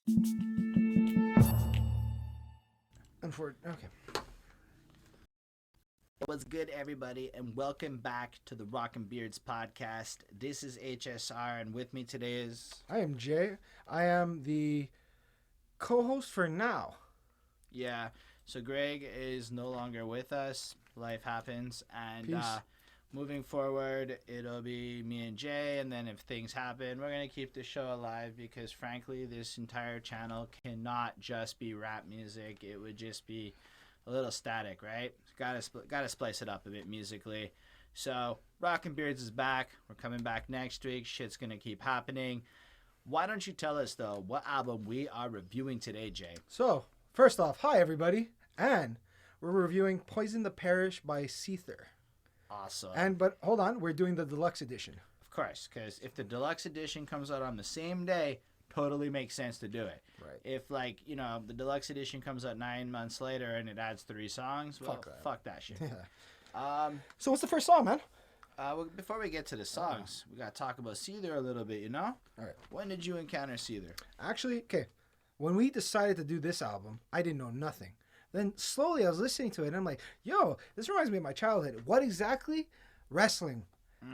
Okay. What's good, everybody, and welcome back to the Rock and Beards podcast. This is HSR, and with me today is... I am Jay. I am the co-host for now. Yeah, so Greg is no longer with us. Life happens, and Peace. moving forward, it'll be me and Jay, and then if things happen, we're going to keep the show alive because, frankly, this entire channel cannot just be rap music. It would just be a little static, right? Gotta splice it up a bit musically. So, Rock and Beards is back. We're coming back next week. Shit's gonna keep happening. Why don't you tell us, though, what album we are reviewing today, Jay? So, first off, hi everybody, and we're reviewing Poison the Parish by Seether. Awesome. But hold on, we're doing the deluxe edition. Of course, because if the deluxe edition comes out on the same day, totally makes sense to do it. Right. If, the deluxe edition comes out 9 months later and it adds 3 songs, well, fuck that shit. Yeah. So what's the first song, man? Before we get to the songs, we got to talk about Seether a little bit, you know? All right. When did you encounter Seether? Actually, okay, when we decided to do this album, I didn't know nothing. Then slowly I was listening to it, and I'm like, yo, this reminds me of my childhood. What exactly? Wrestling.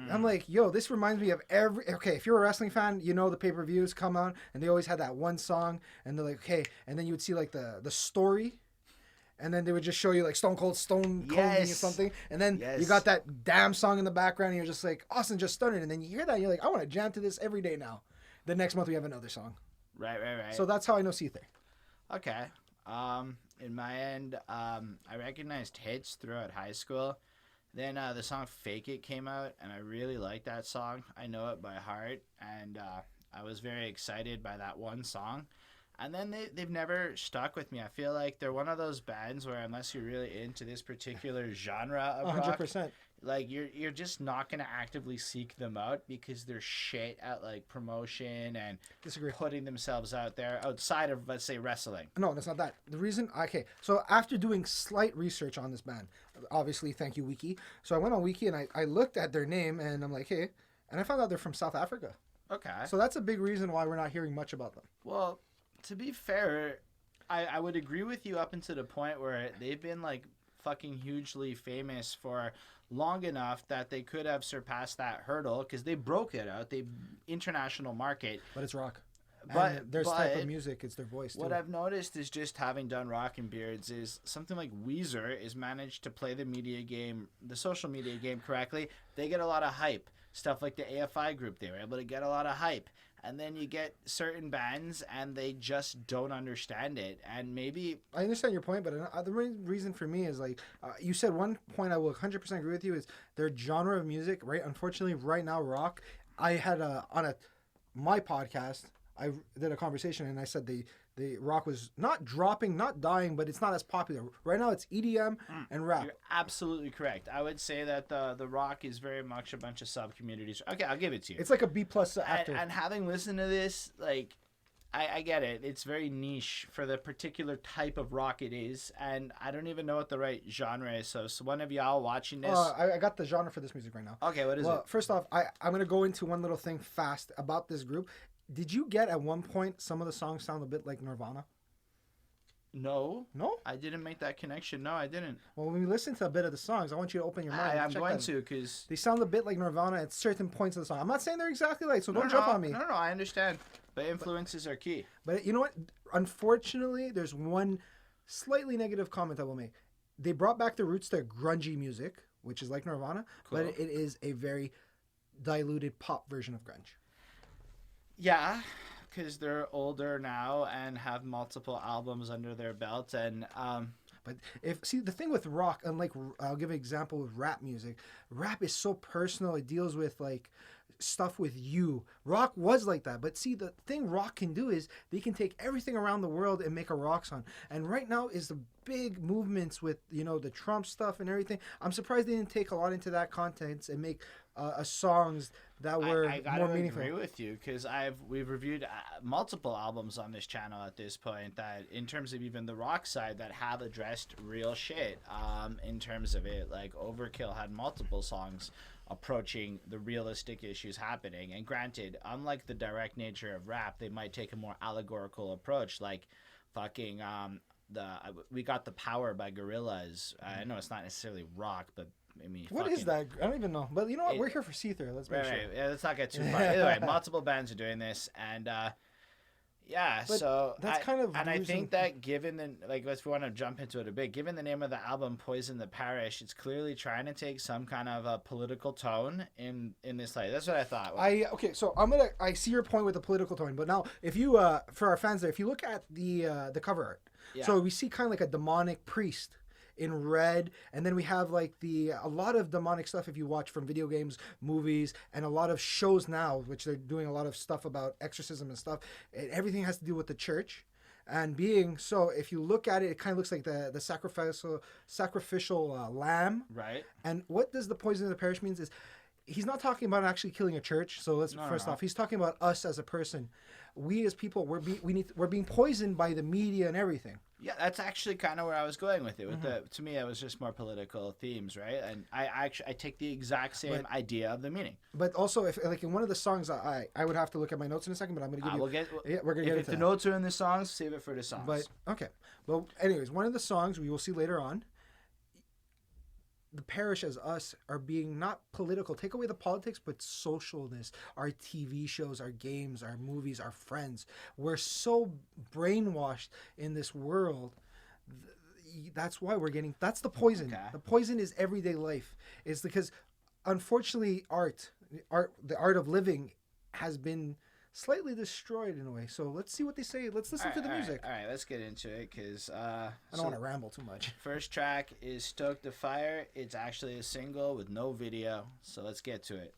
I'm like, yo, this reminds me of okay, if you're a wrestling fan, you know the pay-per-views come out, and they always had that one song, and they're like, okay, and then you would see, like, the story, and then they would just show you, like, Stone Cold or something, and then you got that damn song in the background, and you're just like, Austin just started, and then you hear that, and you're like, I want to jam to this every day now. The next month we have another song. Right. So that's how I know Seether. Okay. In my end, I recognized hits throughout high school. Then the song Fake It came out, and I really liked that song. I know it by heart, and I was very excited by that one song. And then they've never stuck with me. I feel like they're one of those bands where unless you're really into this particular genre of rock, 100%. like you're just not going to actively seek them out because they're shit at like promotion and putting themselves out there outside of, let's say, wrestling. No, that's not that. The reason, okay, so after doing slight research on this band, obviously, thank you, Wiki. So I went on Wiki and I looked at their name and I'm like, hey, and I found out they're from South Africa. Okay. So that's a big reason why we're not hearing much about them. Well, to be fair, I would agree with you up until the point where they've been like fucking hugely famous for long enough that they could have surpassed that hurdle because they broke it out. They international market. But it's rock. But and their type of music, it's their voice too. What I've noticed is just having done Rock and Beards is something like Weezer is managed to play the media game, the social media game correctly. They get a lot of hype. Stuff like the AFI group, they were able to get a lot of hype. And then you get certain bands and they just don't understand it. And maybe... I understand your point, but the reason for me is like, you said one point I will 100% agree with you is their genre of music, right? Unfortunately, right now, rock. I had my podcast, I did a conversation and I said the rock was not dropping, not dying, but it's not as popular. Right now it's EDM and rap. You're absolutely correct. I would say that the rock is very much a bunch of sub-communities. Okay, I'll give it to you. It's like a B+ after. And having listened to this, like, I get it. It's very niche for the particular type of rock it is, and I don't even know what the right genre is. So one of y'all watching this... I got the genre for this music right now. Okay, what is it? First off, I'm going to go into one little thing fast about this group. Did you get at one point some of the songs sound a bit like Nirvana? No. No? I didn't make that connection. No, I didn't. Well, when we listen to a bit of the songs, I want you to open your mind. I'm going to because... They sound a bit like Nirvana at certain points of the song. I'm not saying they're exactly like, so don't jump on me. No, I understand. But influences are key. But you know what? Unfortunately, there's one slightly negative comment I will make. They brought back the roots to grungy music, which is like Nirvana, but it is a very diluted pop version of grunge. Yeah, because they're older now and have multiple albums under their belt, and but the thing with rock, unlike I'll give an example with rap music. Rap is so personal. It deals with like stuff with you. Rock was like that, but see, the thing rock can do is they can take everything around the world and make a rock song. And right now is the big movements with the Trump stuff and everything. I'm surprised they didn't take a lot into that content and make songs that were I gotta more meaningful. agree with you because we've reviewed multiple albums on this channel at this point that, in terms of even the rock side, that have addressed real shit. In terms of it, like Overkill had multiple songs approaching the realistic issues happening. And granted, unlike the direct nature of rap, they might take a more allegorical approach, like fucking we got the Power by Gorillaz. I know it's not necessarily rock, but I mean, What is that? I don't even know. But you know what? We're here for Seether. Let's make sure. Right. Yeah, let's not get too far. Either way, multiple bands are doing this, and yeah. But so that's kind of and I losing... think that given the if we want to jump into it a bit, given the name of the album, Poison the Parish, it's clearly trying to take some kind of a political tone in this light. That's what I thought. Okay, so I see your point with the political tone, but now if you for our fans there, if you look at the cover art, so we see kind of like a demonic priest in red, and then we have like a lot of demonic stuff if you watch from video games, movies, and a lot of shows now, which they're doing a lot of stuff about exorcism and stuff. Everything has to do with the church. And being so, if you look at it, it kind of looks like the sacrificial lamb. Right. And what does the poison of the parish means is he's not talking about actually killing a church. So let's first off, he's talking about us as a person. We as people, we're being poisoned by the media and everything. Yeah, that's actually kind of where I was going with it. To me, it was just more political themes, right? And I take the exact same idea of the meaning. But also, if like in one of the songs, I would have to look at my notes in a second. But I'm going to give you. We're gonna get if the notes are in the songs, save it for the songs. But okay, well, anyways, one of the songs we will see later on. The parish as us are being not political. Take away the politics, but socialness. Our TV shows, our games, our movies, our friends. We're so brainwashed in this world. That's why we're getting... That's the poison. Okay. The poison is everyday life. It's because, unfortunately, the art of living has been slightly destroyed in a way. So let's see what they say. Let's listen to the music. All right, let's get into it because I don't want to ramble too much. First track is Stoke The Fire. It's actually a single with no video, so let's get to it.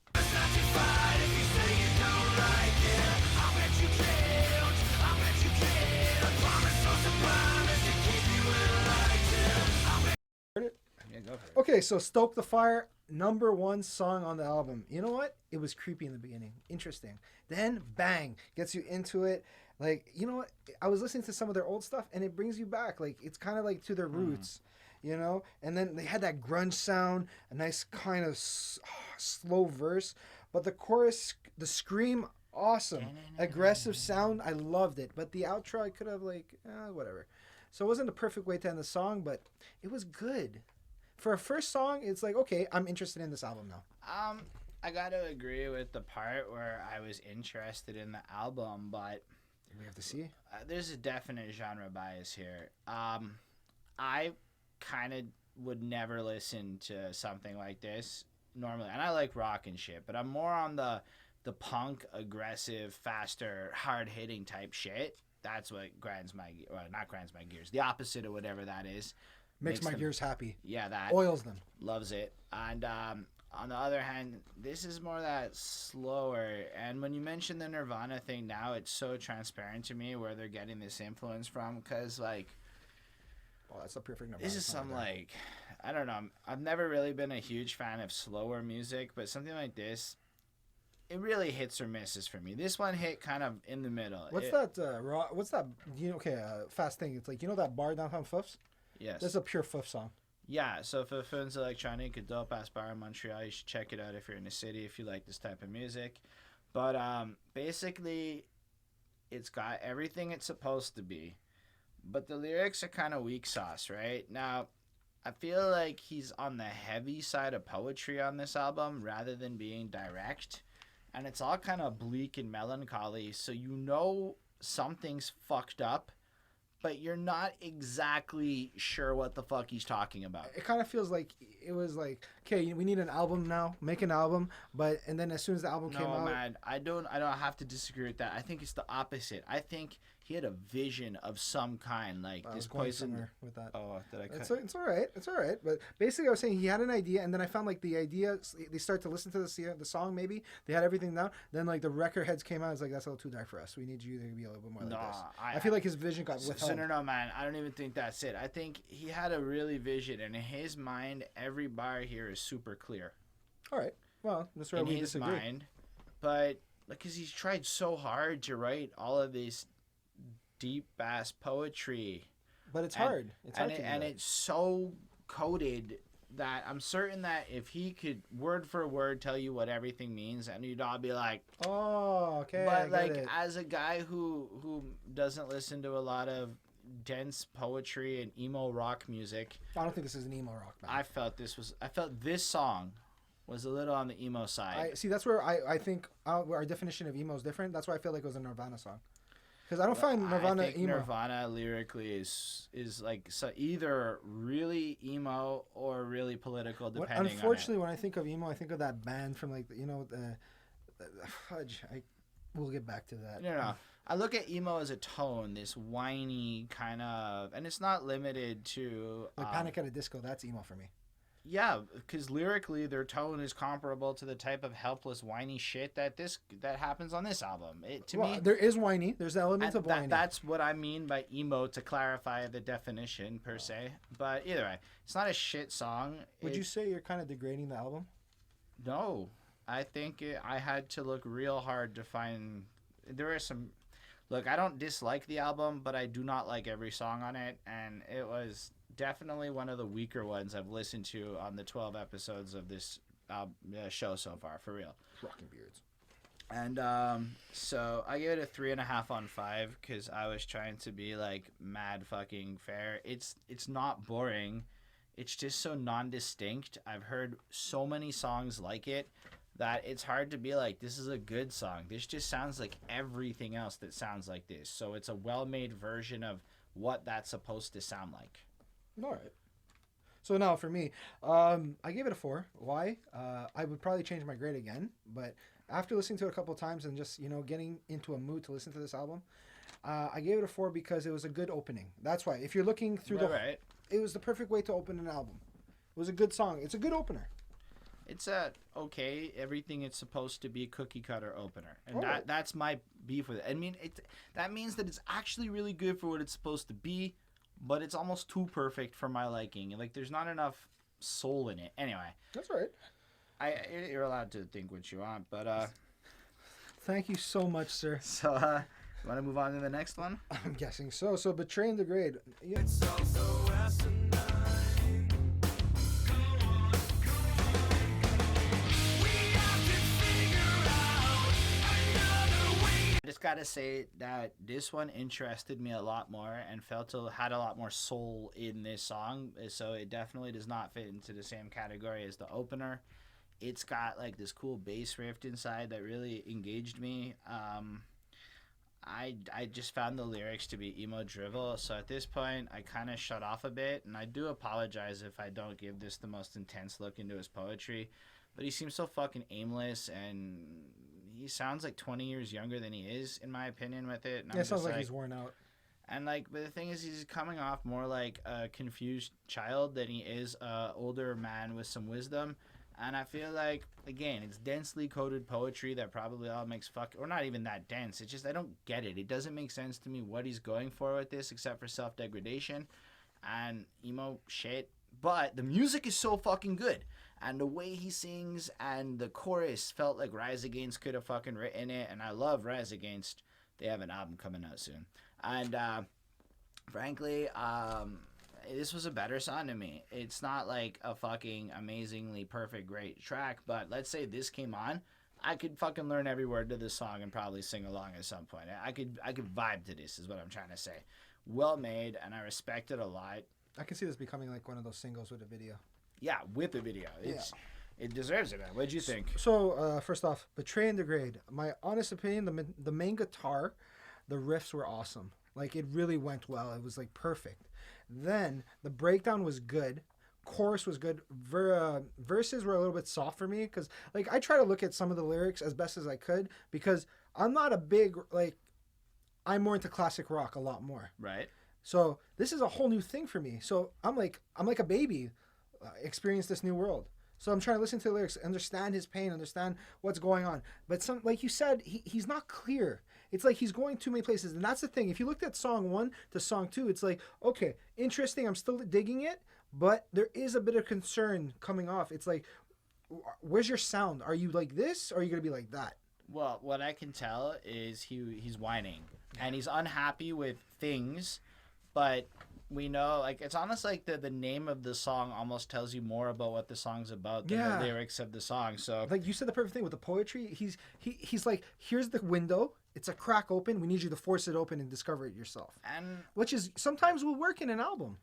Yeah, go for it. Okay, so Stoke the Fire, #1 song on the album. You know what? It was creepy in the beginning. Interesting. Then, bang, gets you into it. Like, you know what? I was listening to some of their old stuff, and it brings you back. Like, it's kind of like to their roots, you know? And then they had that grunge sound, a nice kind of slow verse. But the chorus, the scream, awesome. Aggressive sound, I loved it. But the outro, I could have, like, whatever. So it wasn't the perfect way to end the song, but it was good. For a first song, it's like, okay, I'm interested in this album now. I gotta agree with the part where I was interested in the album, but we have to see. There's a definite genre bias here. I kind of would never listen to something like this normally, and I like rock and shit, but I'm more on the punk, aggressive, faster, hard hitting type shit. That's what grinds my not grinds my gears. The opposite of whatever that is. Makes my gears happy. Yeah, that oils them. Loves it. And on the other hand, this is more that slower. And when you mention the Nirvana thing now, it's so transparent to me where they're getting this influence from. Because, like, oh, that's a perfect Nirvana. This is some, like, I don't know. I've never really been a huge fan of slower music, but something like this, it really hits or misses for me. This one hit kind of in the middle. What's that? You know, okay, fast thing. It's like, you know that bar downtown Fuf's? Yes. That's a pure Fuff song. Yeah, so for Films Electronic, a dope-ass bar in Montreal, you should check it out if you're in the city, if you like this type of music. But basically, it's got everything it's supposed to be. But the lyrics are kind of weak sauce, right? Now, I feel like he's on the heavy side of poetry on this album rather than being direct. And it's all kind of bleak and melancholy, so you know something's fucked up, but you're not exactly sure what the fuck he's talking about. It kind of feels like it was like, okay, we need an album now, make an album, and then as soon as the album came out... No, man, I don't have to disagree with that. I think it's the opposite. I think he had a vision of some kind, like this poison with that. Oh, did I cut? It's all right. It's all right. But basically, I was saying he had an idea, and then I found like the idea. They start to listen to the song. Maybe they had everything down. Then like the record heads came out. It's like, that's a little too dark for us. We need you to be a little bit more like this. I feel like his vision got withheld. No, man. I don't even think that's it. I think he had a really vision, and in his mind, every bar here is super clear. All right. Well, that's where in we his disagree. mind, but because he's tried so hard to write all of this deep ass poetry, But it's and, hard. It's hard to do that. it's so coded that I'm certain that if he could word for word tell you what everything means, and you'd all be like, Oh, okay. I but get like it. as a guy who doesn't listen to a lot of dense poetry and emo rock music, I don't think this is an emo rock band. I felt this song was a little on the emo side. I see. That's where I think our definition of emo is different. That's why I feel like it was a Nirvana song. Because I don't find Nirvana I think emo. Nirvana lyrically is like so either really emo or really political, depending Unfortunately, when I think of emo, I think of that band from like the fudge. We'll get back to that. No. I look at emo as a tone, this whiny kind of, and it's not limited to Like Panic at a Disco. That's emo for me. Yeah, because lyrically their tone is comparable to the type of helpless, whiny shit that happens on this album. To me, there is whiny. There's elements of whiny. that's what I mean by emo, to clarify the definition per se. But either way, it's not a shit song. Would you say you're kind of degrading the album? No, I think I had to look real hard to find. There are some. Look, I don't dislike the album, but I do not like every song on it, and it was definitely one of the weaker ones I've listened to on the 12 episodes of this show so far, for real. Rocking beards. And so I gave it a 3.5 on 5 because I was trying to be like mad fucking fair. It's not boring. It's just so non-distinct. I've heard so many songs like it that it's hard to be like, this is a good song. This just sounds like everything else that sounds like this. So it's a well-made version of what that's supposed to sound like. All right. So now for me, I gave it a 4. Why? I would probably change my grade again, but after listening to it a couple of times and just getting into a mood to listen to this album, I gave it a 4 because it was a good opening. That's why. If you're looking through it was the perfect way to open an album. It was a good song. It's a good opener. It's everything it's supposed to be, cookie cutter opener, and that's my beef with it. I mean, that means that it's actually really good for what it's supposed to be, but it's almost too perfect for my liking. Like, there's not enough soul in it. Anyway, that's right. You're allowed to think what you want, but thank you so much, sir. So, you want to move on to the next one? I'm guessing so. So, Betray and Degrade. Yeah. It's also asinine. I just gotta say that this one interested me a lot more and had a lot more soul in this song, so it definitely does not fit into the same category as the opener. It's got like this cool bass riff inside that really engaged me. I just found the lyrics to be emo drivel, so at this point I kind of shut off a bit, and I do apologize if I don't give this the most intense look into his poetry, but he seems so fucking aimless, and he sounds like 20 years younger than he is, in my opinion, with it. And it sounds like he's worn out. And but the thing is, he's coming off more like a confused child than he is a older man with some wisdom. And I feel like, again, it's densely coded poetry that probably all makes or not even that dense. It's just, I don't get it. It doesn't make sense to me what he's going for with this, except for self-degradation and emo shit. But the music is so fucking good. And the way he sings and the chorus felt like Rise Against could have fucking written it. And I love Rise Against. They have an album coming out soon. And frankly, this was a better song to me. It's not like a fucking amazingly perfect, great track. But let's say this came on, I could fucking learn every word to this song and probably sing along at some point. I could vibe to this is what I'm trying to say. Well made, and I respect it a lot. I can see this becoming like one of those singles with a video. Yeah, with a video. It deserves it, man. What'd you think? So, first off, Betray and Degrade. My honest opinion, the main guitar, the riffs were awesome. Like, it really went well. It was, like, perfect. Then, the breakdown was good. Chorus was good. Verses were a little bit soft for me because, like, I try to look at some of the lyrics as best as I could because I'm not a big, like, I'm more into classic rock a lot more. Right. So, this is a whole new thing for me. So, I'm like a baby. Experience this new world. So I'm trying to listen to the lyrics, understand his pain, understand what's going on. But like you said, he's not clear. It's like he's going too many places. And that's the thing. If you looked at song 1 to song 2, it's like, okay, interesting. I'm still digging it. But there is a bit of concern coming off. It's like, where's your sound? Are you like this, or are you gonna be like that? Well, what I can tell is he's whining, and he's unhappy with things, but we know, like, it's almost like the name of the song almost tells you more about what the song's about than Yeah. the lyrics of the song. So Like you said, the perfect thing with the poetry. He's like, here's the window. It's a crack open. We need you to force it open and discover it yourself. and Which is sometimes will work in an album.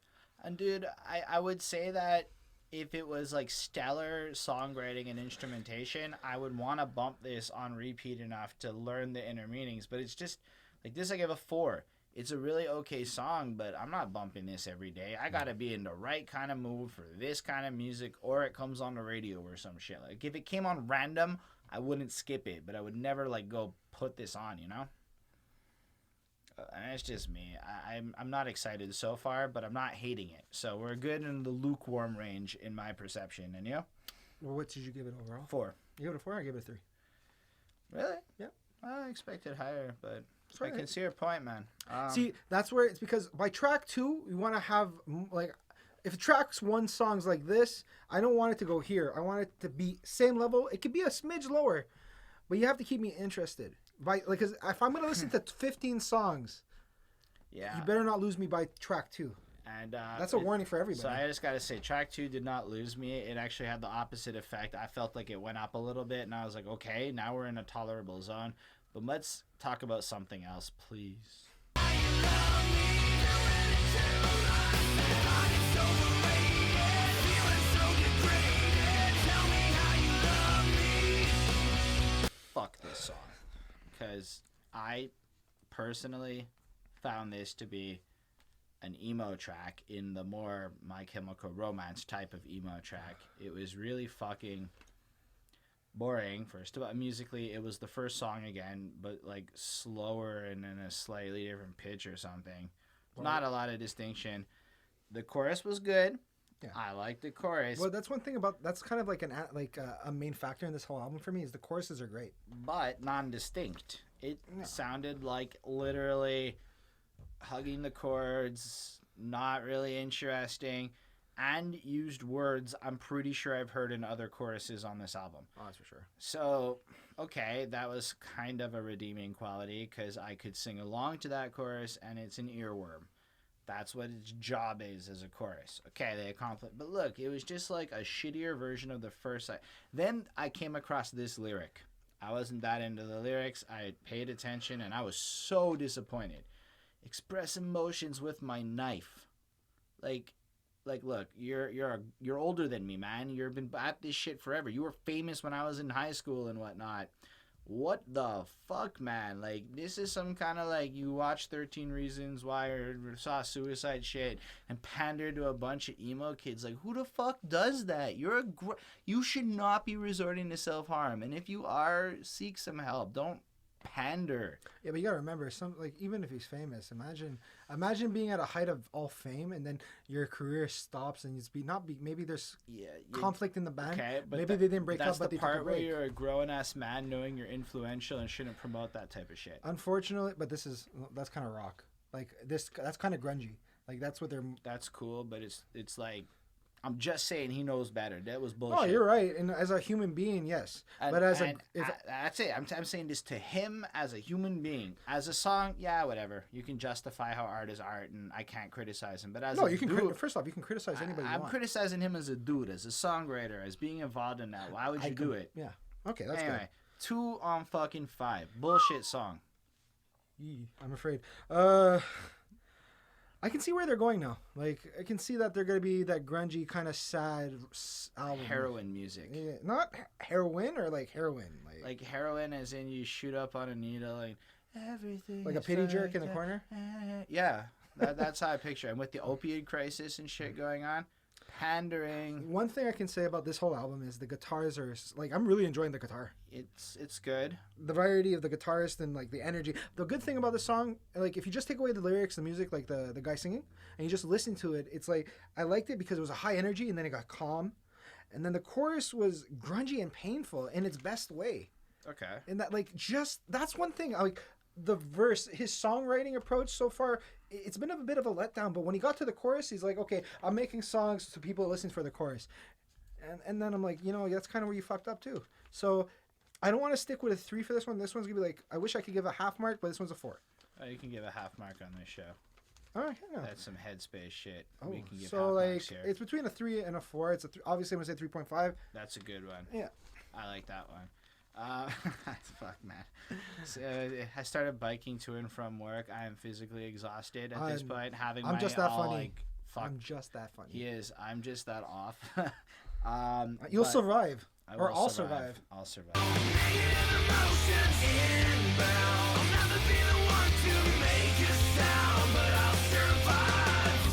dude, I would say that if it was like stellar songwriting and instrumentation, I would want to bump this on repeat enough to learn the inner meanings. But it's just like this. I give a 4. It's a really okay song, but I'm not bumping this every day. I gotta be in the right kind of mood for this kind of music, or it comes on the radio or some shit. Like if it came on random, I wouldn't skip it, but I would never like go put this on, you know. And it's just me. I'm not excited so far, but I'm not hating it. So we're good in the lukewarm range in my perception. And you? Well, what did you give it overall? 4. You give it a 4. I give it a 3. Really? Yep. I expected higher, but That's right. I can see your point, man. See, that's where it's because by track 2, we want to have like, if tracks 1 songs like this, I don't want it to go here. I want it to be same level. It could be a smidge lower, but you have to keep me interested. By like, cause if I'm gonna listen to 15 songs, yeah. you better not lose me by track 2. And That's a warning for everybody. So I just gotta say, track 2 did not lose me. It actually had the opposite effect. I felt like it went up a little bit, and I was like, okay, now we're in a tolerable zone. But let's talk about something else, please. Fuck this song, because I personally found this to be an emo track in the more My Chemical Romance type of emo track. It was really fucking boring. First of all, musically, it was the first song again, but like slower and in a slightly different pitch or something. Not a lot of distinction. The chorus was good. Yeah. I liked the chorus, Well, that's one thing about that's kind of like a main factor in this whole album for me is the choruses are great. but non-distinct. It No. sounded like literally hugging the chords, not really interesting, and used words I'm pretty sure I've heard in other choruses on this album. Oh, that's for sure. So, okay, that was kind of a redeeming quality because I could sing along to that chorus and it's an earworm. That's what its job is as a chorus. Okay, they accomplished. But look, it was just like a shittier version of the first. Then I came across this lyric. I wasn't that into the lyrics. I paid attention and I was so disappointed. Express emotions with my knife. Like look, you're older than me, man. You've been at this shit forever. You were famous when I was in high school and whatnot. What the fuck, man? Like, this is some kind of like you watched 13 Reasons Why or saw Suicide shit and pandered to a bunch of emo kids. Like, who the fuck does that? You should not be resorting to self-harm. And if you are, seek some help. Don't pander. Yeah, but you gotta remember, even if he's famous, imagine being at a height of all fame and then your career stops and maybe there's conflict in the band. Okay, but maybe they didn't break that's up, but the they took a part where break. you're a grown-ass man knowing you're influential and shouldn't promote that type of shit. Unfortunately, but that's kind of rock. Like that's kind of grungy. Like that's what they're. That's cool, but it's like, I'm just saying he knows better. That was bullshit. Oh, you're right. And as a human being, yes. And, but that's it. I'm saying this to him as a human being. As a song, yeah, whatever. You can justify how art is art, and I can't criticize him. But as you can. First off, you can criticize anybody. I'm you want. criticizing him as a dude, as a songwriter, as being involved in that. Why would you do it? Yeah. Okay, that's Anyway, 2 on fucking 5. Bullshit song. good. I'm afraid. I can see where they're going now. Like, I can see that they're going to be that grungy kind of sad album. Heroin music. Yeah, not heroin or like heroin. Like heroin, as in you shoot up on a needle and everything. Like a pity jerk in the corner? Yeah, that's how I picture it. And with the opioid crisis and shit going on, pandering. One thing I can say about this whole album is the guitars are like, I'm really enjoying the guitar. It's good. The variety of the guitarist and like the energy. The good thing about the song, like if you just take away the lyrics, the music, like the guy singing, and you just listen to it, it's like I liked it because it was a high energy and then it got calm, and then the chorus was grungy and painful in its best way. Okay. And that that's one thing. Like the verse, his songwriting approach so far, it's been a bit of a letdown. But when he got to the chorus, he's like, okay, I'm making songs so people listen for the chorus. And then I'm like, that's kind of where you fucked up too. So I don't want to stick with a 3 for this one. This one's gonna be like, I wish I could give a half mark, but this one's a 4. Oh, you can give a half mark on this show. All right, yeah. That's some headspace shit. Oh, We can give so half like marks here. it's between a 3 and a 4. It's obviously I'm gonna say 3.5. That's a good one. Yeah. I like that one. Fuck, man. So, I started biking to and from work. I am physically exhausted at this point. I'm just that funny. Like, fuck. I'm just that funny. He is. I'm just that off. You'll but survive. I Or will I'll survive. I'll survive. Negative emotions inbound. I'll never be the one to make a sound, but I'll survive.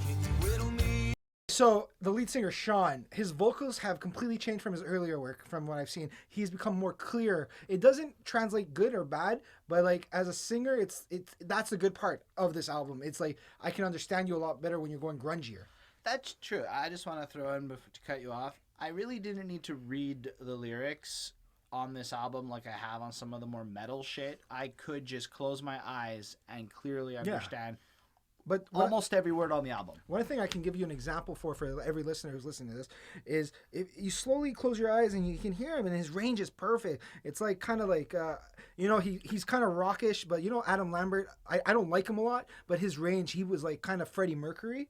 Can you whittle me? So the lead singer Sean, his vocals have completely changed from his earlier work. From what I've seen, he's become more clear. It doesn't translate good or bad, but like as a singer, it's that's the good part of this album. It's like I can understand you a lot better when you're going grungier. That's true. I just want to throw in to cut you off. I really didn't need to read the lyrics on this album like I have on some of the more metal shit. I could just close my eyes and clearly understand But almost every word on the album. one thing I can give you an example for every listener who's listening to this is if you slowly close your eyes and you can hear him and his range is perfect. It's like kind of like, he's kind of rockish, but Adam Lambert, I don't like him a lot, but his range, he was like kind of Freddie Mercury.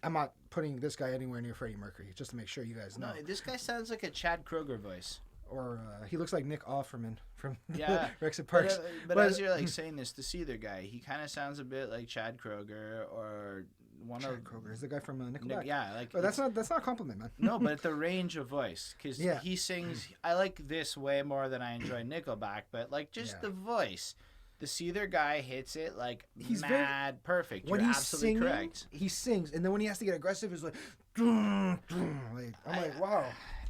I'm not putting this guy anywhere near Freddie Mercury, just to make sure you guys know. No, this guy sounds like a Chad Kroeger voice. Or he looks like Nick Offerman from Yeah. Rex and Parks. But as you're like saying this, the Seether guy, he kind of sounds a bit like Chad Kroeger or one Chad of Kroeger is the guy from Nickelback. Yeah, like But that's not a compliment, man. no, but the range of voice, because Yeah. he sings. I like this way more than I enjoy Nickelback, but like just the voice, the Seether guy hits it like He's mad perfect. When You're he's absolutely singing, correct. he sings, and then when he has to get aggressive, it's like, I'm like, wow.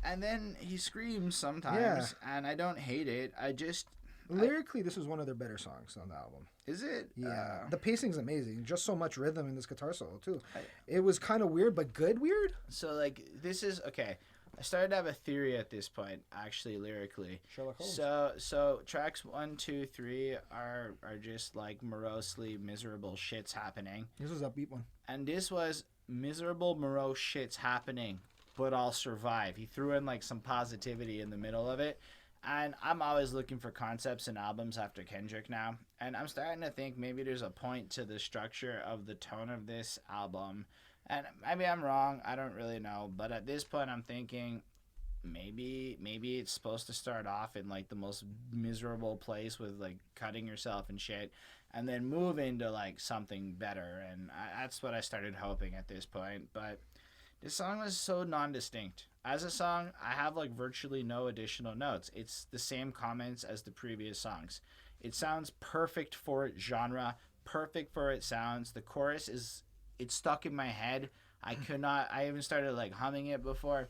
And then he screams sometimes, and I don't hate it. I just Lyrically, this was one of their better songs on the album. is it. Yeah, the pacing's amazing. Just so much rhythm in this guitar solo too. It was kind of weird, but good weird. So like this is okay. I started to have a theory at this point, actually lyrically. Sherlock Holmes. So tracks 1, 2, 3 are just like morosely miserable shits happening. This was a upbeat one. And this was miserable, morose shit's happening, but I'll survive. He threw in like some positivity in the middle of it. And I'm always looking for concepts in albums after Kendrick now. And I'm starting to think maybe there's a point to the structure of the tone of this album. And maybe I'm wrong. I don't really know. But at this point, I'm thinking maybe it's supposed to start off in like the most miserable place with like cutting yourself and shit, and then move into like something better. And that's what I started hoping at this point. But this song was so non-distinct. As a song, I have like virtually no additional notes. It's the same comments as the previous songs. It sounds perfect for its genre, perfect for its sounds. The chorus it's stuck in my head. I even started like humming it before.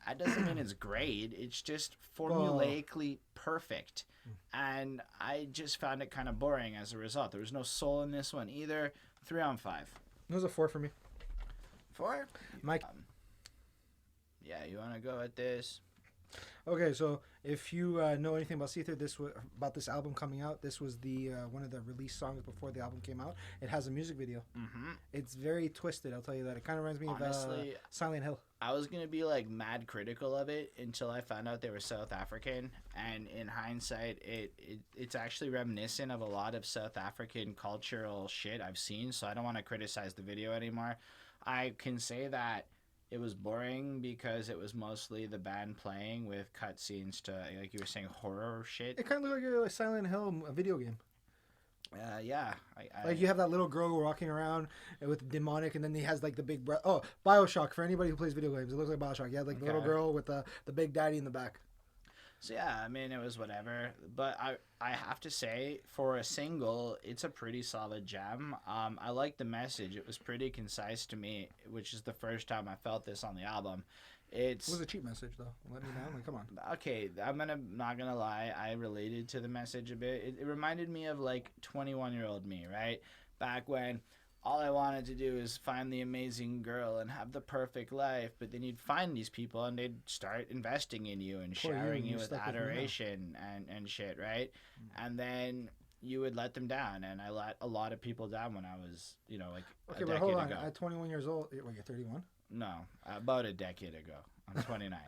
That doesn't mean it's great. It's just formulaically perfect. And I just found it kind of boring as a result. There was no soul in this one either. 3 on 5. It was a 4 for me. 4? Mike. Yeah, you want to go at this? Okay, so if you know anything about Seether, about this album coming out, this was the one of the release songs before the album came out. It has a music video. Mm-hmm. It's very twisted, I'll tell you that. It kind of reminds me Honestly, of Silent Hill. I was going to be like mad critical of it until I found out they were South African. And in hindsight, it's actually reminiscent of a lot of South African cultural shit I've seen. So I don't want to criticize the video anymore. I can say that it was boring because it was mostly the band playing with cutscenes to, like you were saying, horror shit. It kind of looked like a Silent Hill a video game. Yeah. Like you have that little girl walking around with demonic, and then he has like the big breath. Oh, BioShock, for anybody who plays video games. It looks like BioShock. You have like the little girl with the big daddy in the back. So yeah, I mean, it was whatever. But I have to say, for a single, it's a pretty solid jam. I like the message. It was pretty concise to me, which is the first time I felt this on the album. It was a cheap message, though. Let me down. Like, come on. Okay, not gonna lie. I related to the message a bit. It reminded me of like 21-year-old me, right? Back when all I wanted to do is find the amazing girl and have the perfect life, but then you'd find these people and they'd start investing in you and showering you with adoration and shit, right? And then you would let them down, and I let a lot of people down when I was, like a decade ago. At 21 years old, wait, you're 31? No, about a decade ago. I'm 29.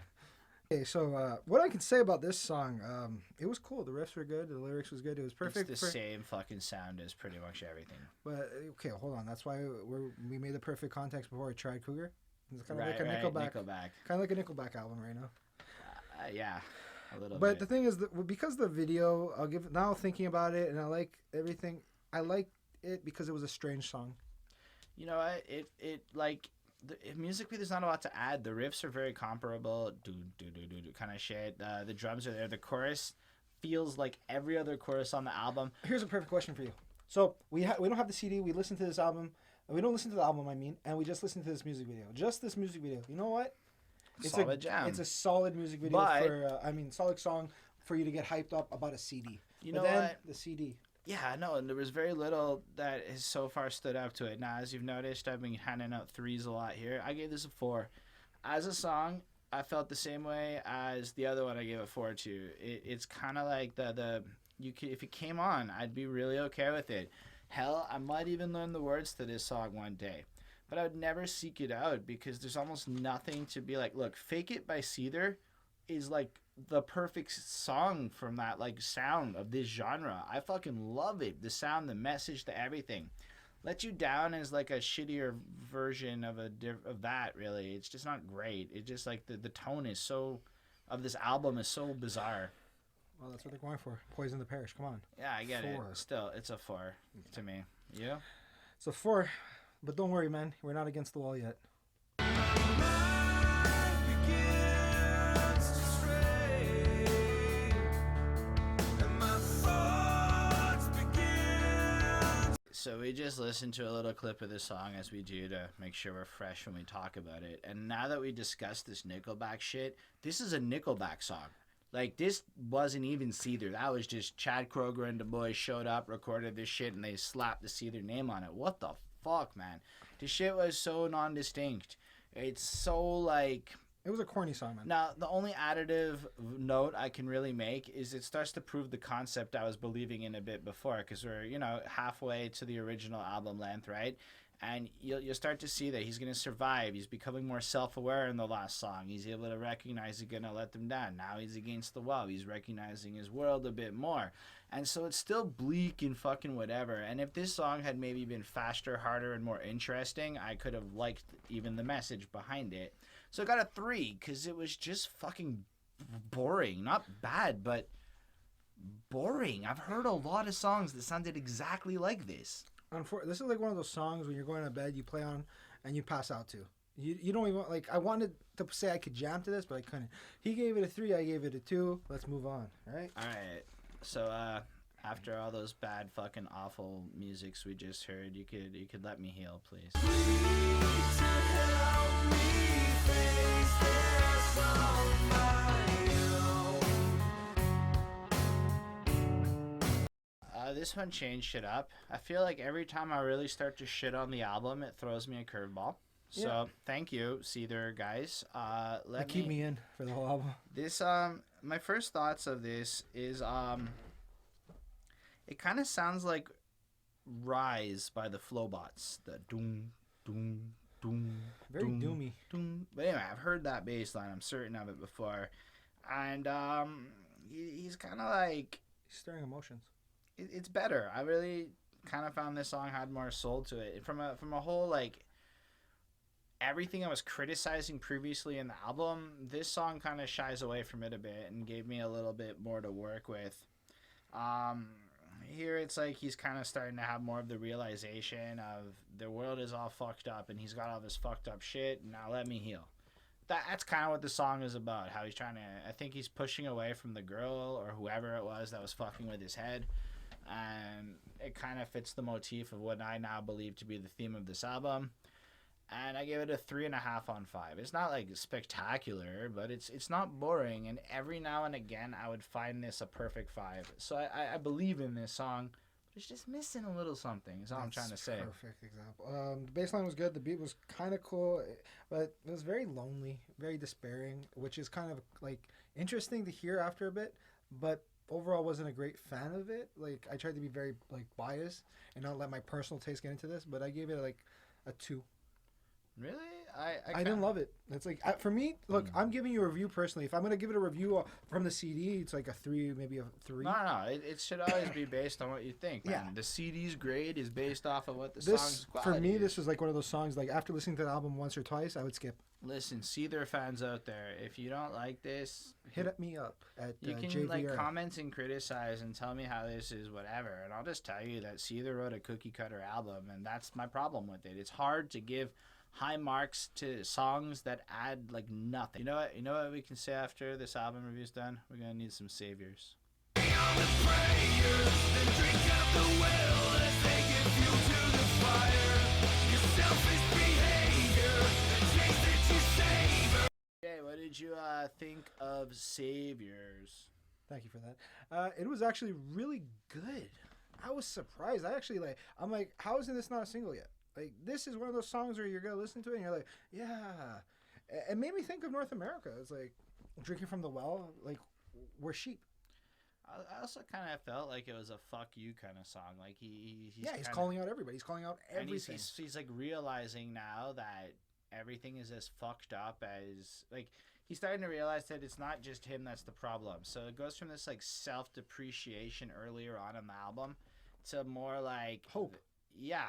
Okay, so what I can say about this song, it was cool. The riffs were good. The lyrics was good. It was perfect. It's the same fucking sound as pretty much everything. But okay, hold on. That's why we made the perfect context before we tried Cougar. It's kind of Right, like a Nickelback, Nickelback. kind of like a Nickelback album right now. Yeah, a little But bit. the thing is that because the video, I'll give now thinking about it, and I like everything. I like it because it was a strange song. You know what? It like the musically there's not a lot to add. The riffs are very comparable, do kind of shit. The drums are there. The chorus feels like every other chorus on the album. Here's a perfect question for you. So we don't have the CD. We listen to this album. We don't listen to the album. I mean, and we just listen to this music video. Just this music video. You know what? Solid jam. It's a solid music video But- for. Solid song for you to get hyped up about a CD. You But know then what? the CD. Yeah, no, and there was very little that has so far stood up to it. Now, as you've noticed, I've been handing out threes a lot here. I gave this a 4. As a song, I felt the same way as the other one I gave a 4 to. It's kind of like if it came on, I'd be really okay with it. Hell, I might even learn the words to this song one day. But I would never seek it out because there's almost nothing to be like, look, Fake It by Seether is like the perfect song from that like sound of this genre. I fucking love it. The sound, the message, the everything. Let You Down is like a shittier version of that, really. It's just not great. It just like the tone is so of this album is so bizarre. Well, that's what they're going for. Poison the Parish. Come on. Yeah, I get 4. it. Still, it's a 4 to me. Yeah. It's a 4, but don't worry, man. We're not against the wall yet. Life begins to stray, and my thoughts begin. So we just listened to a little clip of this song as we do to make sure we're fresh when we talk about it. And now that we discussed this Nickelback shit, this is a Nickelback song. Like, this wasn't even Seether. That was just Chad Kroeger and the boys showed up, recorded this shit, and they slapped the Seether name on it. What the fuck, man? This shit was so non-distinct. It's so, like... It was a corny song, man. Now, the only additive note I can really make is it starts to prove the concept I was believing in a bit before, because we're, halfway to the original album length, right? And you'll start to see that he's going to survive. He's becoming more self-aware in the last song. He's able to recognize he's going to let them down. Now he's against the wall. He's recognizing his world a bit more. And so it's still bleak and fucking whatever. And if this song had maybe been faster, harder, and more interesting, I could have liked even the message behind it. So I got a 3 because it was just fucking boring. Not bad, but boring. I've heard a lot of songs that sounded exactly like this. This is like one of those songs when you're going to bed, you play on, and you pass out to. You don't even like. I wanted to say I could jam to this, but I couldn't. He gave it a 3. I gave it a 2. Let's move on. All right. All right. So after all those bad fucking awful musics we just heard, you could let me heal, please. To help me face this on my own. This one changed shit up. I feel like every time I really start to shit on the album, it throws me a curveball. So Yeah. thank you, Seether guys. Keep me in for the whole album. This my first thoughts of this is it kind of sounds like Rise by the Flowbots. The doom doom doom. Very doom, doomy. doom. But anyway, I've heard that bass line. I'm certain of it before, and he's kind of like Stirring emotions. it's better. I really kind of found this song had more soul to it from a whole like. Everything I was criticizing previously in the album, this song kind of shies away from it a bit and gave me a little bit more to work with. Here it's like he's kind of starting to have more of the realization of the world is all fucked up and he's got all this fucked up shit. Now let me heal. That's kind of what the song is about. How he's trying to, I think he's pushing away from the girl or whoever it was that was fucking with his head. And it kind of fits the motif of what I now believe to be the theme of this album. And I gave it a 3.5 on 5. It's not like spectacular, but it's not boring. And every now and again, I would find this a perfect 5. So I believe in this song, but it's just missing a little something. Is all I'm trying to say. Perfect example. The bass line was good. The beat was kind of cool, but it was very lonely, very despairing, which is kind of like interesting to hear after a bit. But overall, wasn't a great fan of it. Like I tried to be very like biased and not let my personal taste get into this, but I gave it like a 2. Really? I didn't love it. It's like for me. Look, I'm giving you a review personally. If I'm gonna give it a review from the CD, it's like a 3, maybe a 3. No. It should always be based on what you think, man. Yeah. The CD's grade is based off of what the This song's for quality me, is. this was like one of those songs. Like after listening to the album once or twice, I would skip. Listen, Seether fans out there, if you don't like this, Hit me up at you can JVR. like comment and criticize and tell me how this is whatever, and I'll just tell you that Seether wrote a cookie cutter album, and that's my problem with it. It's hard to give high marks to songs that add like nothing. You know what we can say after this album review's done? We're gonna need some Saviours. Okay, what did you think of Saviours? Thank you for that. It was actually really good. I was surprised. I'm like, how is this not a single yet? Like, this is one of those songs where you're gonna listen to it and you're like, yeah. It made me think of North America. It's like drinking from the well. Like, we're sheep. I also kind of felt like it was a fuck you kind of song. Like he's he's calling out everybody. He's calling out and everything. he's like realizing now that everything is as fucked up as like he's starting to realize that it's not just him that's the problem. So it goes from this like self-depreciation earlier on in the album to more like Hope. Yeah,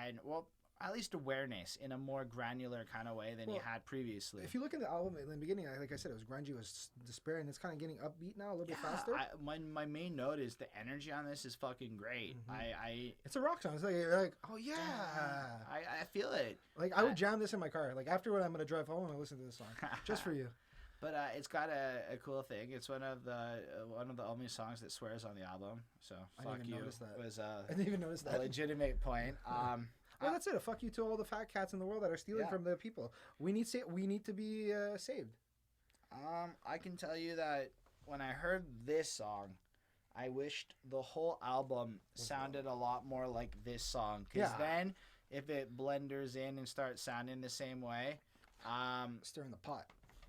and well, at least awareness in a more granular kind of way than he had previously. If you look at the album in the beginning, like I said, it was grungy, it was despair, and it's kind of getting upbeat now, a little bit faster. My main note is the energy on this is fucking great. It's a rock song. It's like you're like, oh yeah. I feel it. Like I would jam this in my car. Like after when I'm gonna drive home, I'm gonna listen to this song just for you. But it's got a cool thing. It's one of the only songs that swears on the album. So fuck you was I didn't even notice that. a legitimate point. Well, that's it. A fuck you to all the fat cats in the world that are stealing from the people. We need to be saved. I can tell you that when I heard this song, I wished the whole album sounded a lot more like this song. Because then, if it blenders in and starts sounding the same way, stirring the pot.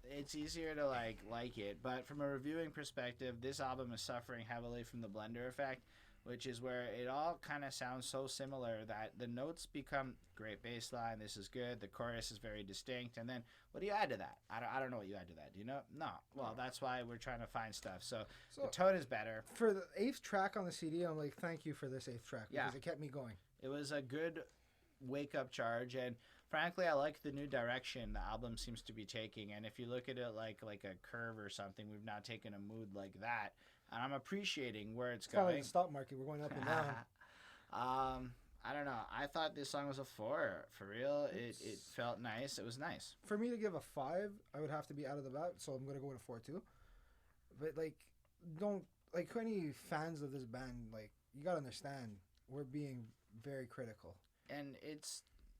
It's easier to like it. But from a reviewing perspective, this album is suffering heavily from the blender effect, which is where it all kind of sounds so similar that the notes become great bass line, this is good, the chorus is very distinct, and then what do you add to that? I don't know what you add to that. Do you know? No. Well, that's why we're trying to find stuff. So the tone is better. For the 8th track on the CD, I'm like, thank you for this 8th track because it kept me going. It was a good wake-up charge, and frankly, I like the new direction the album seems to be taking, and if you look at it like a curve or something, we've now taken a mood like that. And I'm appreciating where it's going. Kind of like the stock market. We're going up and down. I don't know. I thought this song was a 4. For real, it felt nice. It was nice. For me to give a 5, I would have to be out of the bat, so I'm going to go with a 4 too. But, any fans of this band, you got to understand, we're being very critical. And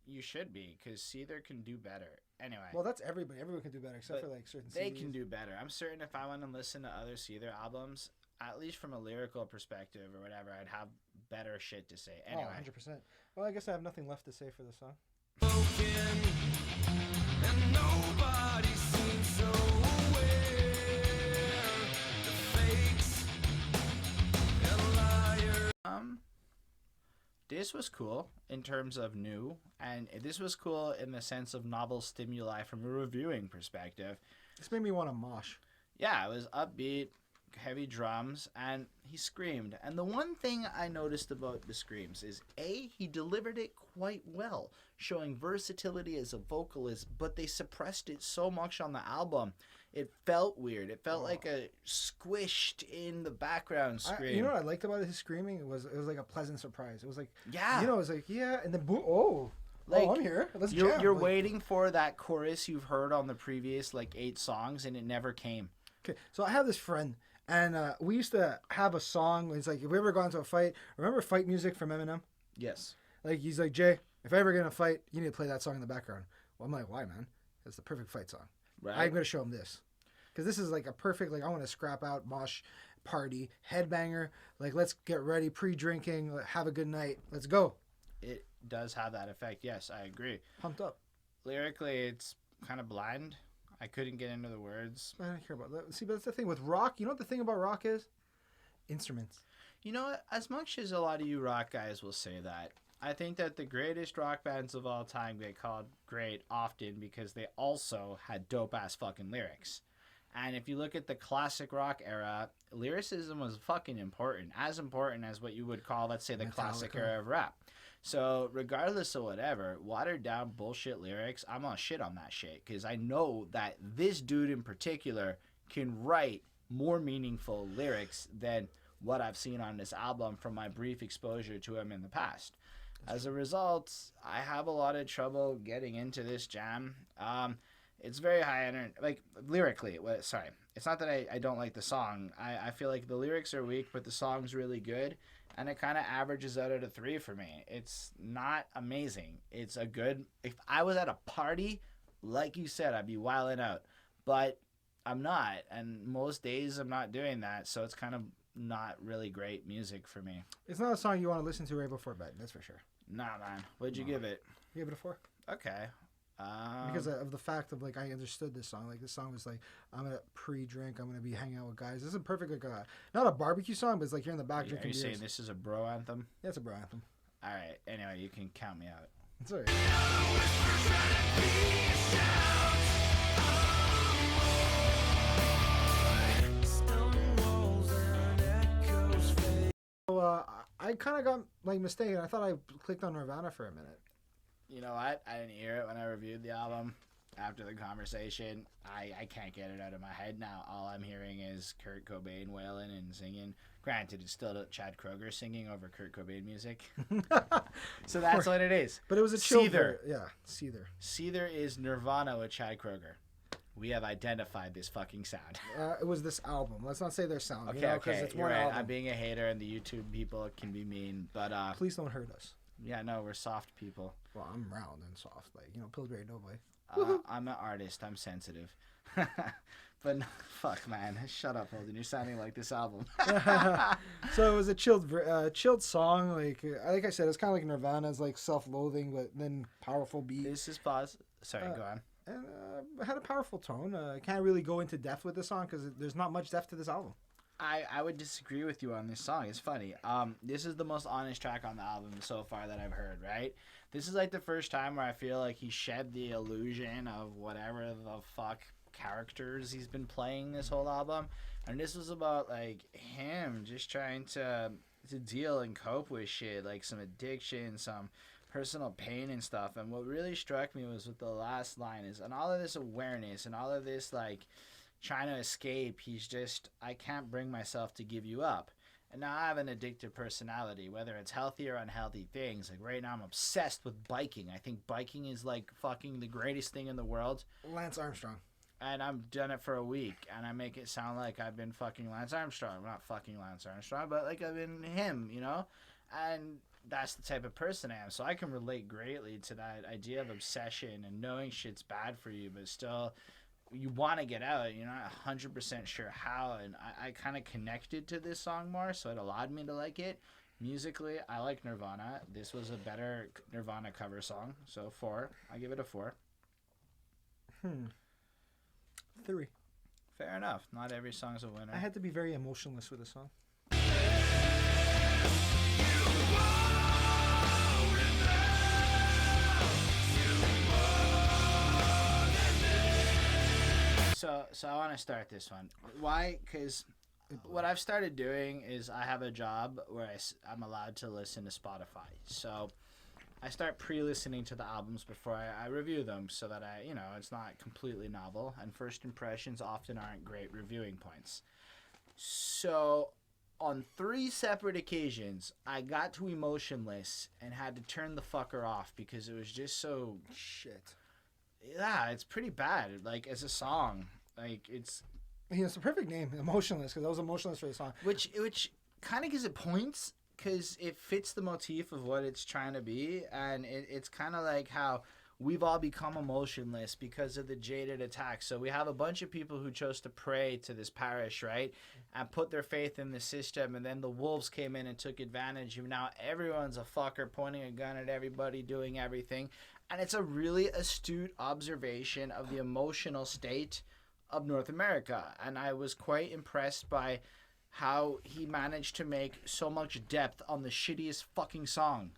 you should be, because Seether can do better. Anyway. Well, that's everybody. Everyone can do better, except for certain They CDs. can do better. I'm certain if I went and listened to other Seether albums, at least from a lyrical perspective or whatever, I'd have better shit to say. Anyway. Oh, 100%. Well, I guess I have nothing left to say for this song. And nobody seems so aware. The fakes and liars. This was cool in terms of new, and this was cool in the sense of novel stimuli from a reviewing perspective. This made me want to mosh. Yeah, it was upbeat, heavy drums, and he screamed. And the one thing I noticed about the screams is, A, he delivered it quite well, showing versatility as a vocalist, but they suppressed it so much on the album. It felt weird. It felt like a squished in the background scream. You know what I liked about his screaming? It was like a pleasant surprise. It was like, yeah. You know, it was like, yeah, and then boom, Like, I'm here. Let's you're jam. You're waiting for that chorus you've heard on the previous 8 songs, and it never came. Okay, so I have this friend, and we used to have a song. It's like, if we ever got into a fight, remember Fight Music from Eminem? Yes. Like, he's like, Jay, if I ever get in a fight, you need to play that song in the background. Well, I'm like, why, man? That's the perfect fight song. Right. I'm going to show him this. Because this is like a perfect, I want to scrap out, mosh, party, headbanger. Let's get ready, pre-drinking, have a good night. Let's go. It does have that effect. Yes, I agree. Pumped up. Lyrically, it's kind of bland. I couldn't get into the words. I don't care about that. See, but that's the thing with rock. You know what the thing about rock is? Instruments. You know what? As much as a lot of you rock guys will say that, I think that the greatest rock bands of all time get called great often because they also had dope ass fucking lyrics. And if you look at the classic rock era, lyricism was fucking important, as important as what you would call, let's say, the classic Metallica. era of rap. So regardless of whatever, watered down bullshit lyrics, I'm gonna shit on that shit because I know that this dude in particular can write more meaningful lyrics than what I've seen on this album from my brief exposure to him in the past. As a result, I have a lot of trouble getting into this jam. It's very high energy, like lyrically. Sorry, it's not that I don't like the song. I feel like the lyrics are weak, but the song's really good, and it kind of averages out at a 3 for me. It's not amazing. It's a good. If I was at a party, like you said, I'd be wilding out, but I'm not, and most days I'm not doing that, so it's kind of not really great music for me. It's not a song you want to listen to right before bed. That's for sure. Nah, man. What'd you give it? You give it a 4. Okay. Because of the fact of like I understood this song. Like this song was like I'm gonna pre-drink. I'm gonna be hanging out with guys. This is a perfect like not a barbecue song, but it's like you're in the back Are drinking you beers. saying this is a bro anthem? Yeah, it's a bro anthem. All right. Anyway, you can count me out. It's alright. So I kind of got like mistaken. I thought I clicked on Nirvana for a minute. You know what? I didn't hear it when I reviewed the album. After the conversation, I can't get it out of my head now. All I'm hearing is Kurt Cobain wailing and singing. Granted, it's still Chad Kroeger singing over Kurt Cobain music. So that's what it is. But it was a chill. Seether. Yeah, Seether. Seether is Nirvana with Chad Kroeger. We have identified this fucking sound. It was this album. Let's not say their sound. Okay, you know, 'cause okay, it's you're one right. album. I'm being a hater, and the YouTube people can be mean, but Please don't hurt us. yeah, no, we're soft people. Well, I'm round and soft, like Pillsbury Doughboy. I'm an artist. I'm sensitive. But no, fuck, man, shut up, Holden. You're sounding like this album. So it was a chilled song. Like I said, it's kind of like Nirvana's like self-loathing, but then powerful beat. This is pause. Sorry, go on. And it had a powerful tone. I can't really go into depth with this song because there's not much depth to this album. I would disagree with you on this song. It's funny. This is the most honest track on the album so far that I've heard, right? This is like the first time where I feel like he shed the illusion of whatever the fuck characters he's been playing this whole album. And this was about like him just trying to deal and cope with shit, like some addiction, some personal pain and stuff. And what really struck me was with the last line is, and all of this awareness and all of this like trying to escape, he's just, I can't bring myself to give you up. And now I have an addictive personality, whether it's healthy or unhealthy things. Like right now I'm obsessed with biking. I think biking is like fucking the greatest thing in the world. Lance Armstrong. And I've done it for a week, and I make it sound like I've been fucking Lance Armstrong. I'm not fucking Lance Armstrong, but like I've been him, you know? And that's the type of person I am. So I can relate greatly to that idea of obsession and knowing shit's bad for you, but still you want to get out. You're not 100% sure how. And I kind of connected to this song more, so it allowed me to like it. Musically, I like Nirvana. This was a better Nirvana cover song. So 4. I give it a 4. 3. Fair enough. Not every song's a winner. I had to be very emotionless with this song. So I want to start this one. Why? Because what I've started doing is I have a job where I'm allowed to listen to Spotify. So I start pre-listening to the albums before I review them so that it's not completely novel. And first impressions often aren't great reviewing points. So on 3 separate occasions, I got to Emotionless and had to turn the fucker off because it was just so... Shit. Yeah, it's pretty bad. Like, as a song, like, it's... It's the perfect name, Emotionless, because I was emotionless for the song. Which kind of gives it points because it fits the motif of what it's trying to be. And it's kind of like how we've all become emotionless because of the jaded attack. So we have a bunch of people who chose to pray to this parish, right? And put their faith in the system. And then the wolves came in and took advantage. And now everyone's a fucker pointing a gun at everybody, doing everything. And it's a really astute observation of the emotional state of North America. And I was quite impressed by how he managed to make so much depth on the shittiest fucking song.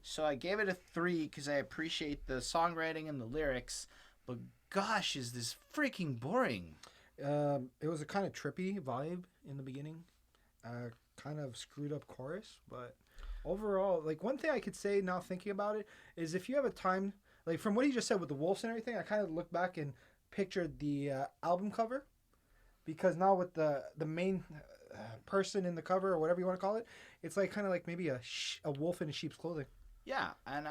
So I gave it a 3 because I appreciate the songwriting and the lyrics, but gosh, is this freaking boring. It was a kind of trippy vibe in the beginning, kind of screwed up chorus, but overall, like one thing I could say now thinking about it is if you have a time, like from what he just said with the wolves and everything, I kind of looked back and pictured the album cover, because now with the main person in the cover or whatever you want to call it, it's like kind of like maybe a wolf in sheep's clothing. Yeah, and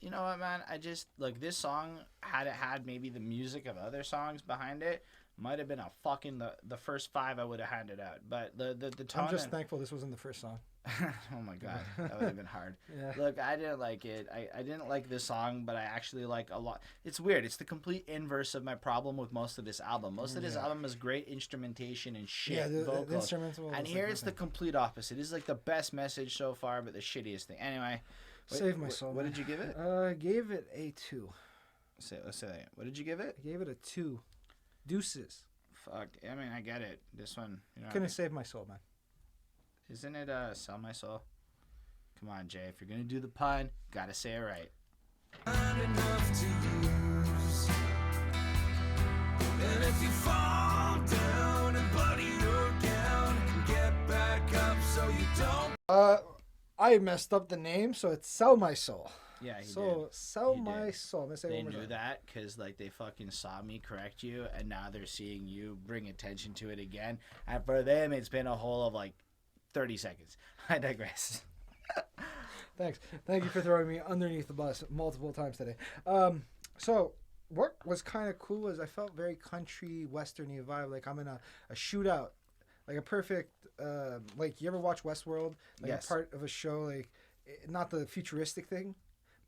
you know what, man? I just like this song. Had it had maybe the music of other songs behind it, might have been a fucking the first 5 I would have handed out. But the tone. I'm just thankful this wasn't the first song. Oh my god, that would have been hard. Yeah. Look, I didn't like it. I didn't like this song, but I actually like a lot. It's weird. It's the complete inverse of my problem with most of this album. Most of this album is great instrumentation and shit. Yeah, the vocals. instrumental. And here it's the complete opposite. This is like the best message so far, but the shittiest thing. Anyway. Save my soul. What did you give it? I gave it a 2. Let's say that. What did you give it? I gave it a 2. Deuces. Fuck. I mean, I get it. This one, you know. Couldn't save my soul, man. Isn't it Sell My Soul? Come on, Jay. If you're gonna do the pun, gotta say it right. Enough to lose. And if you fall down and bloody your gown, get back up so you don't. I messed up the name, so it's Sell My Soul. Yeah, he So did. Sell You My did. Soul. I'm gonna say it They one more knew time. that because like they fucking saw me correct you, and now they're seeing you bring attention to it again. And for them, it's been a whole of like 30 seconds. I digress. Thanks. Thank you for throwing me underneath the bus multiple times today. So what was kind of cool is I felt very country westerny vibe. Like I'm in a shootout, like a perfect. Like you ever watch Westworld? Like Yes. a part of a show, like not the futuristic thing,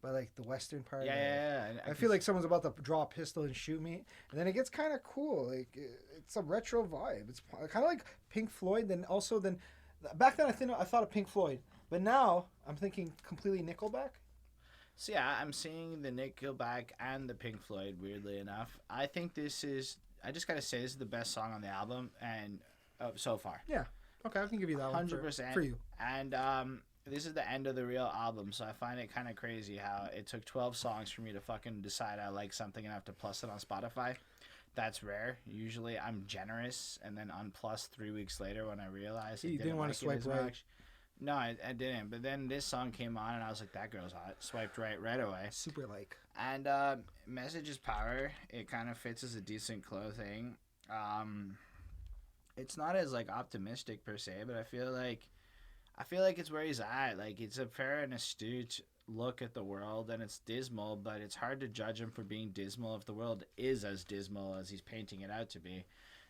but like the western part. Yeah. I feel like someone's about to draw a pistol and shoot me, and then it gets kind of cool. Like it's a retro vibe. It's kind of like Pink Floyd. Then back then I thought of Pink Floyd, but now I'm thinking completely Nickelback. So yeah, I'm seeing the Nickelback and the Pink Floyd. Weirdly enough, I think this is. I just gotta say this is the best song on the album, and so far. Yeah. Okay, I can give you that 100% one for you. And this is the end of the real album, so I find it kind of crazy how it took 12 songs for me to fucking decide I like something and have to plus it on Spotify. That's rare. Usually I'm generous and then unplus 3 weeks later when I realize You didn't want to like it swipe as right. much. No, I didn't. But then this song came on and I was like, that girl's hot. Swiped right away. Super like. And Message is Power. It kind of fits as a decent clothing. It's not as like optimistic per se, but I feel like it's where he's at. Like it's a fair and astute look at the world, and it's dismal, but it's hard to judge him for being dismal if the world is as dismal as he's painting it out to be.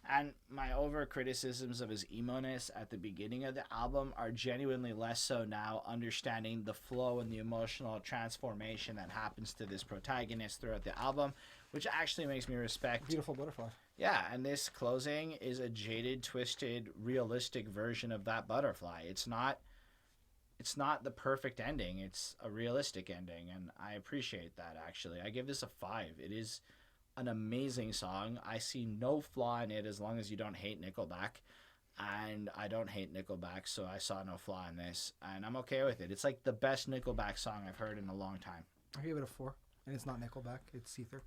And my over criticisms of his emo-ness at the beginning of the album are genuinely less so now, understanding the flow and the emotional transformation that happens to this protagonist throughout the album, which actually makes me respect. Beautiful butterfly. Yeah, and this closing is a jaded, twisted, realistic version of that butterfly. It's not the perfect ending. It's a realistic ending, and I appreciate that, actually. I give this a 5. It is an amazing song. I see no flaw in it as long as you don't hate Nickelback, and I don't hate Nickelback, so I saw no flaw in this, and I'm okay with it. It's like the best Nickelback song I've heard in a long time. I gave it a 4, and it's not Nickelback. It's Seether.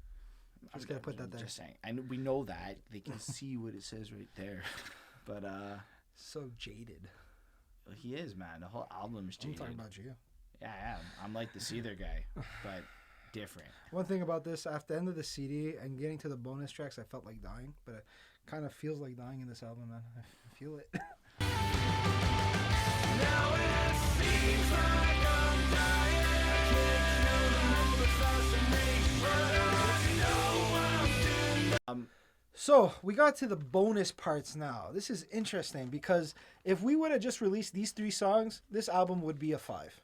Just gotta put that there. Just saying, and we know that they can see what it says right there, but So jaded. he is, man. The whole album's I'm jaded. talking about you. Yeah, I am. I'm like the Seether guy, but different. One thing about this, after the end of the CD and getting to the bonus tracks, I felt like dying, but it kind of feels like dying in this album, man. I feel it. Now it seems like I'm dying. I can't kill the moment fascination, but I know I'm doing. So we got to the bonus parts now. This is interesting because if we would have just released these 3 songs, this album would be a 5.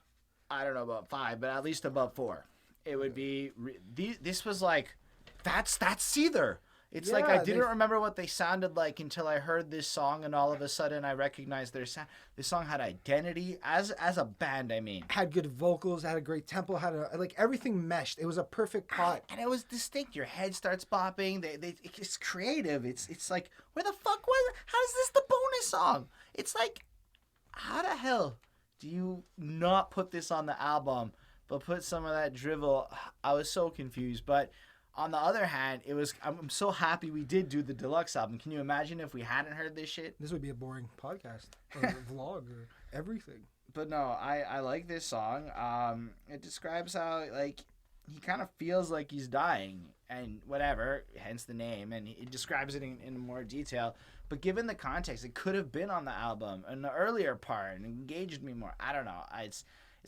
I don't know about 5, but at least above 4. It would be. This was like, that's Seether. It's like I Yeah, didn't remember what they sounded like until I heard this song, and all of a sudden I recognized their sound. This song had identity as a band. I mean, Had good vocals, had a great tempo, like everything meshed. It was a perfect pot. and it was distinct. Your head starts bopping. It's creative. It's like, where the fuck was it? How is this the bonus song? It's like, how the hell do you not put this on the album? but put some of that drivel. I was so confused. But on the other hand, I'm so happy we did do the deluxe album. Can you imagine if we hadn't heard this shit? This would be a boring podcast or a vlog or everything. But no, I like this song. It describes how, like, he kind of feels like he's dying and whatever, hence the name, and he describes it in more detail. But given the context, it could have been on the album in the earlier part and engaged me more. I don't know. It's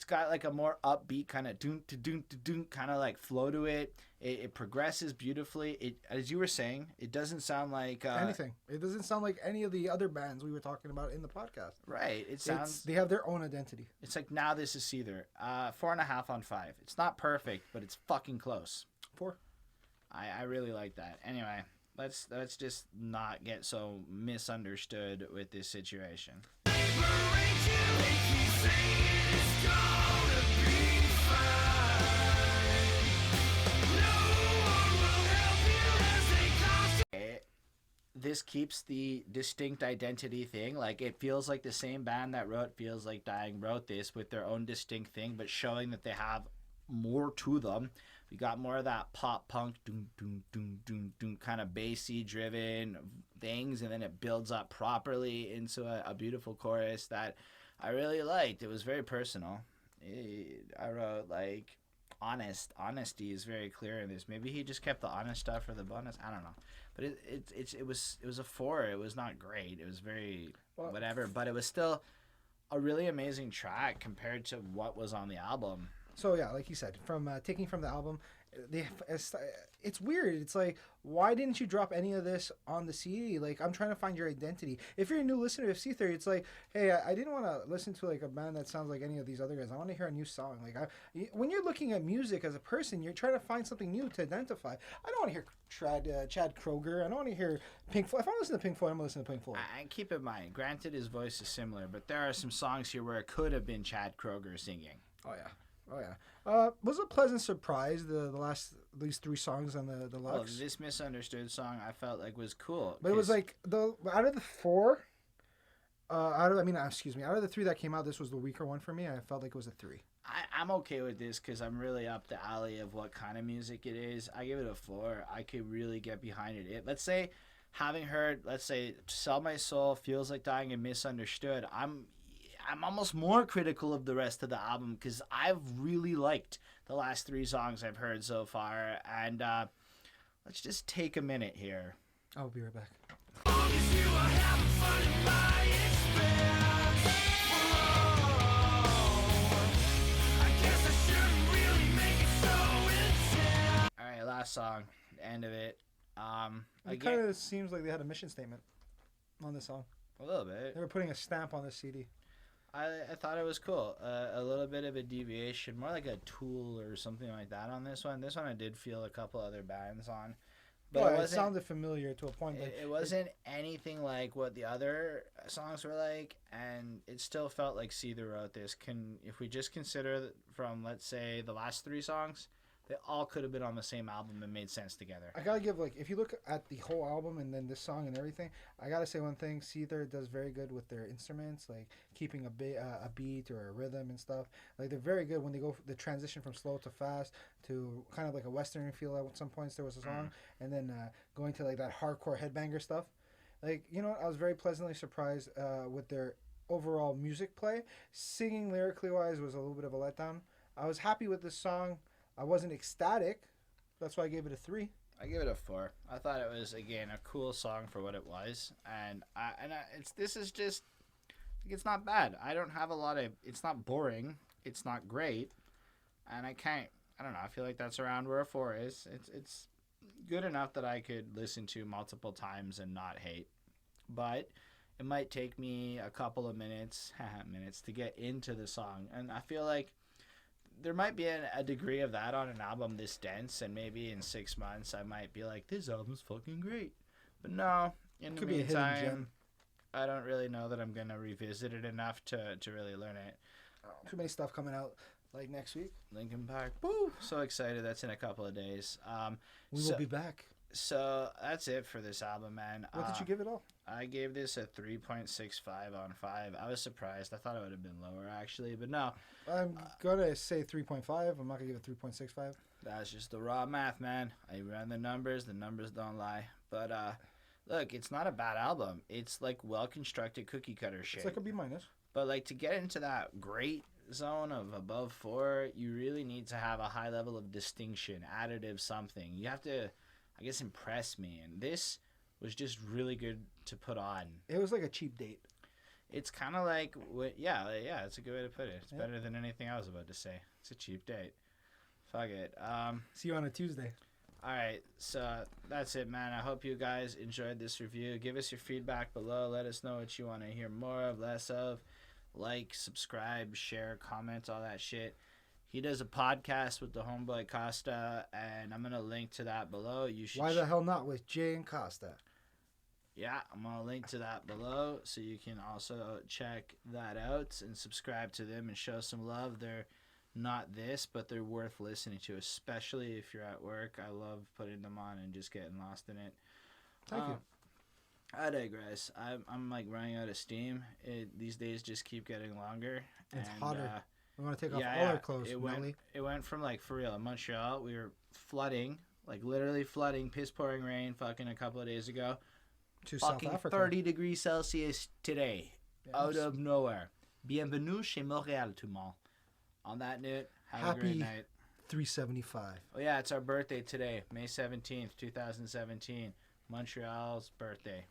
got like a more upbeat kind of doon to doon to doon kind of like flow to it. It progresses beautifully. It, as you were saying, it doesn't sound like anything. It doesn't sound like any of the other bands we were talking about in the podcast. Right. It sounds. They have their own identity. It's like Now This Is Seether. 4.5 on 5. It's not perfect, but it's fucking close. 4. I really like that. Anyway, let's just not get so misunderstood with this situation. This keeps the distinct identity thing. Like, it feels like the same band that wrote Feels Like Dying wrote this with their own distinct thing, but showing that they have more to them. We got more of that pop punk doom doom doom doom doom kind of bassy driven things, and then it builds up properly into a beautiful chorus that I really liked. It was very personal. I wrote like honesty is very clear in this. Maybe he just kept the honest stuff for the bonus. I don't know, but it was a 4. It was not great. It was very whatever, but it was still a really amazing track compared to what was on the album. So yeah, like you said, from taking from the album, it's weird. It's like, why didn't you drop any of this on the CD? Like, I'm trying to find your identity. If you're a new listener of Seether, it's like, hey, I didn't want to listen to like a band that sounds like any of these other guys. I want to hear a new song. Like, when you're looking at music as a person, you're trying to find something new to identify. I don't want to hear Chad Kroeger. I don't want to hear Pink Floyd. If I listen to Pink Floyd, I'm going to listen to Pink Floyd. And keep in mind, granted his voice is similar, but there are some songs here where it could have been Chad Kroeger singing. Oh yeah. Was a pleasant surprise these 3 songs on the deluxe. Well, this Misunderstood song I felt like was cool. But it was like out of the 4, out of the 3 that came out, this was the weaker one for me. I felt like it was a 3. I'm okay with this because I'm really up the alley of what kind of music it is. I give it a 4. I could really get behind it. Let's say, having heard, Sell My Soul, Feels Like Dying, and Misunderstood, I'm almost more critical of the rest of the album because I've really liked the last 3 songs I've heard so far. And let's just take a minute here. I'll be right back. All right, last song, the end of it. It kind of seems like they had a mission statement on this song. A little bit. They were putting a stamp on the CD. I thought it was cool. A little bit of a deviation, more like a Tool or something like that on this one. This one I did feel a couple other bands on. But it sounded familiar to a point. But it wasn't anything like what the other songs were like, and it still felt like Seether wrote this. If we just consider from, let's say, the last 3 songs, they all could have been on the same album and made sense together. I gotta give, if you look at the whole album and then this song and everything, I gotta say one thing: Seether does very good with their instruments, like keeping a beat or a rhythm and stuff. Like, they're very good when they go the transition from slow to fast to kind of like a western feel. At some points there was a song, and then going to like that hardcore headbanger stuff. Like, I was very pleasantly surprised with their overall music play. Singing lyrically wise was a little bit of a letdown. I was happy with this song. I wasn't ecstatic. That's why I gave it a 3. I give it a 4. I thought it was, again, a cool song for what it was, and it's not bad. I don't have a lot of. It's not boring. It's not great, and I don't know. I feel like that's around where a 4 is. It's good enough that I could listen to multiple times and not hate, but it might take me a couple of minutes to get into the song, and I feel like there might be a degree of that on an album this dense, and maybe in 6 months I might be like, this album's fucking great. But no, in the meantime, I don't really know that I'm going to revisit it enough to really learn it. Too many stuff coming out, like next week. Linkin Park. Woo! So excited. That's in a couple of days. We will be back. So that's it for this album, man. What did you give it all? I gave this a 3.65 on 5. I was surprised. I thought it would have been lower, actually. But no, I'm gonna say 3.5. I'm not gonna give it 3.65. that's just the raw math, man. I ran the numbers don't lie. But look, it's not a bad album. It's like well-constructed cookie cutter shit. It's like a B minus. But like to get into that great zone of above 4, you really need to have a high level of distinction, additive something. You have to, I guess, impress me. And this was just really good to put on. It was like a cheap date. It's kind of like, yeah, it's a good way to put it. It's better than anything I was about to say. It's a cheap date. Fuck it. See you on a Tuesday. All right, so that's it, man. I hope you guys enjoyed this review. Give us your feedback below. Let us know what you want to hear more of, less of. Like, subscribe, share, comment, all that shit. He does a podcast with the homeboy Costa, and I'm going to link to that below. You should. Why the hell not with Jay and Costa? Yeah, I'm going to link to that below, so you can also check that out and subscribe to them and show some love. They're not this, but they're worth listening to, especially if you're at work. I love putting them on and just getting lost in it. Thank you. I digress. I'm like running out of steam. These days just keep getting longer. It's and, hotter. We want to take off all our clothes. It went from like, for real, in Montreal, we were flooding, like literally flooding, piss pouring rain fucking a couple of days ago. To South Africa. 30 degrees Celsius today. Yes. Out of nowhere. Bienvenue chez Montréal, tout le monde. On that note, have a great night. 375. Oh yeah, it's our birthday today, May 17th, 2017. Montreal's birthday.